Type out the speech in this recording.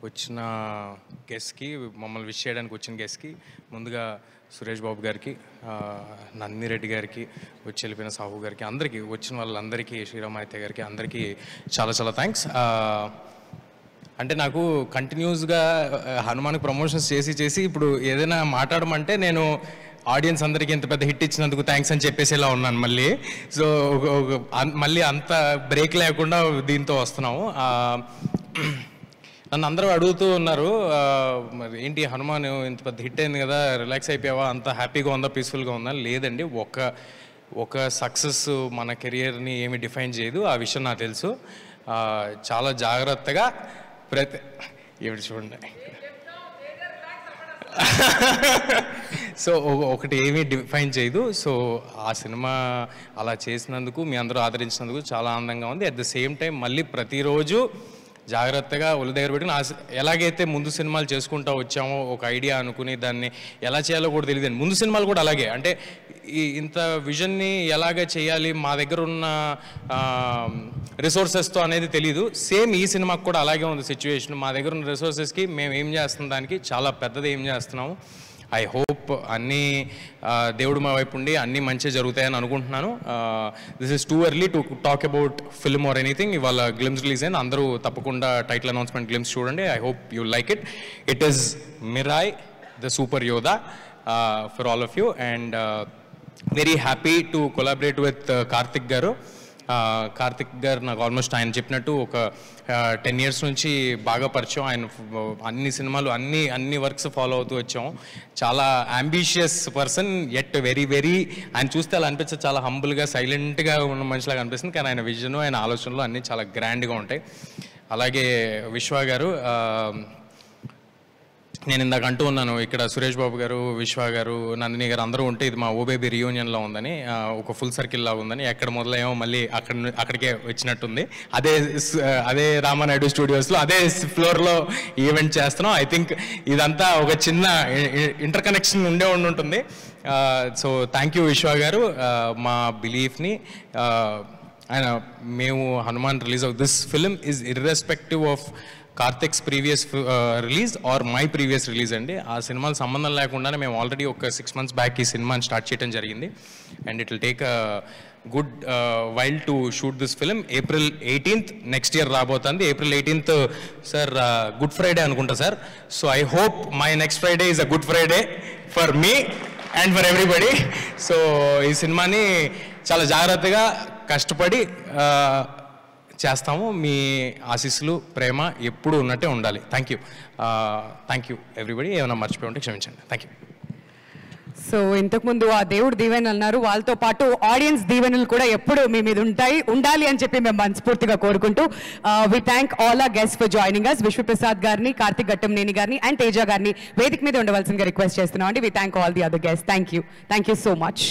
వచ్చిన గెస్ట్కి, మమ్మల్ని విష్ చేయడానికి వచ్చిన గెస్ట్కి ముందుగా సురేష్ బాబు గారికి, నందిని రెడ్డి గారికి, వచ్చి వెళ్ళిపోయిన సాహు గారికి, అందరికీ వచ్చిన వాళ్ళందరికీ, శ్రీరామాయిత్య గారికి అందరికీ చాలా చాలా థ్యాంక్స్. అంటే నాకు కంటిన్యూస్గా హనుమాన్కి ప్రమోషన్స్ చేసి ఇప్పుడు ఏదైనా మాట్లాడమంటే నేను ఆడియన్స్ అందరికీ ఇంత పెద్ద హిట్ ఇచ్చినందుకు థ్యాంక్స్ అని చెప్పేసేలా ఉన్నాను మళ్ళీ. సో మళ్ళీ అంత బ్రేక్ లేకుండా దీంతో వస్తున్నాము. నన్ను అందరూ అడుగుతూ ఉన్నారు, మరి ఏంటి హనుమాన్ ఇంత పెద్ద హిట్ అయింది కదా, రిలాక్స్ అయిపోయావా, అంత హ్యాపీగా ఉందా, పీస్ఫుల్గా ఉందా? లేదండి, ఒక సక్సెస్ మన కెరియర్ని ఏమి డిఫైన్ చేయదు, ఆ విషయం నాకు తెలుసు. చాలా జాగ్రత్తగా ఏమిటి చూడండి. సో ఒకటి ఏమీ డిఫైన్ చేయదు. సో ఆ సినిమా అలా చేసినందుకు, మీ అందరూ ఆదరించినందుకు చాలా ఆనందంగా ఉంది. అట్ ద సేమ్ టైం మళ్ళీ ప్రతిరోజు జాగ్రత్తగా ఒళ్ళు దగ్గర పెట్టుకుని, ఎలాగైతే ముందు సినిమాలు చేసుకుంటూ వచ్చామో ఒక ఐడియా అనుకుని దాన్ని ఎలా చేయాలో కూడా తెలియదండి. ముందు సినిమాలు కూడా అలాగే, అంటే ఇంత విజన్ని ఎలాగ చేయాలి, మా దగ్గర ఉన్న రిసోర్సెస్తో అనేది తెలీదు. సేమ్ ఈ సినిమాకి కూడా అలాగే ఉంది సిచ్యువేషన్. మా దగ్గర ఉన్న రిసోర్సెస్కి మేము ఏం చేస్తున్నాం, దానికి చాలా పెద్దది ఏం చేస్తున్నాము. ఐ హోప్ అన్నీ దేవుడు మా వైపు ఉండి అన్నీ మంచిగా జరుగుతాయని అనుకుంటున్నాను. This is too early to talk about film or anything. ఇవాళ గ్లిమ్స్ రిలీజ్ అయింది, అందరూ తప్పకుండా టైటిల్ అనౌన్స్మెంట్ గ్లిమ్స్ చూడండి. I hope you like it. It is Mirai the super Yodha for all of you, and very happy to collaborate with Karthik garu. Karthik గారు నాకు almost ఆయన చెప్పినట్టు ఒక 10 years నుంచి బాగా పరిచయం. ఆయన అన్ని సినిమాలు అన్ని వర్క్స్ ఫాలో అవుతూ వచ్చాము. చాలా అంబిషియస్ పర్సన్, ఎట్ వెరీ ఆయన చూస్తే అలా అనిపిస్తుంది, చాలా హంబుల్గా సైలెంట్గా ఉన్న మనిషిలాగా అనిపిస్తుంది. కానీ ఆయన విజన్, ఆయన ఆలోచనలు అన్నీ చాలా గ్రాండ్గా ఉంటాయి. అలాగే విశ్వ గారు, నేను ఇందాక అంటూ ఉన్నాను, ఇక్కడ సురేష్ బాబు గారు, విశ్వ గారు, నందిని గారు అందరూ ఉంటే ఇది మా ఓబేబీ రియూనియన్లో ఉందని, ఒక ఫుల్ సర్కిల్ లాగా ఉందని. ఎక్కడ మొదలయ్యామో మళ్ళీ అక్కడికే వచ్చినట్టుంది. అదే రామానాయుడు స్టూడియోస్లో అదే ఫ్లోర్లో ఈవెంట్ చేస్తున్నాం. ఐ థింక్ ఇదంతా ఒక చిన్న ఇంటర్ కనెక్షన్ ఉంటుంది. సో థ్యాంక్ యూ విశ్వ గారు. మా బిలీఫ్ని మేము Hanuman release of this film is irrespective of Karthik's previous release are my previous release అండి. ఆ సినిమాలు సంబంధం లేకుండానే మేము ఆల్రెడీ ఒక 6 months బ్యాక్ ఈ సినిమాని స్టార్ట్ చేయడం జరిగింది. And it will take a good while to shoot this film. April 18th next year రాబోతుంది. April 18th sir good Friday అనుకుంటా sir. So I hope my next Friday is a good Friday for me and for everybody. So ఈ సినిమాని చాలా జాగ్రత్తగా కష్టపడి చేస్తాము. మీ ఆశీస్సులు, ప్రేమ ఎప్పుడు ఉన్నట్టే ఉండాలి. Thank you everybody. ఏమైనా మర్చిపోయి ఉంటే క్షమించండి. Thank you. సో ఇంతకుముందు ఆ దేవుడు దీవెనలు అన్నారు, వాళ్ళతో పాటు ఆడియన్స్ దీవెనలు కూడా ఎప్పుడు మీ మీద ఉండాలి అని చెప్పి మేము మనస్ఫూర్తిగా కోరుకుంటూ we thank all our guests for joining us. Vishwaprasad గారిని, కార్తిక్ ఘట్టంనేని గారిని అండ్ తేజ గారిని వేదిక మీద ఉండవలసిందిగా రిక్వెస్ట్ చేస్తున్నాం అండి. We thank all the other guests. Thank you so much.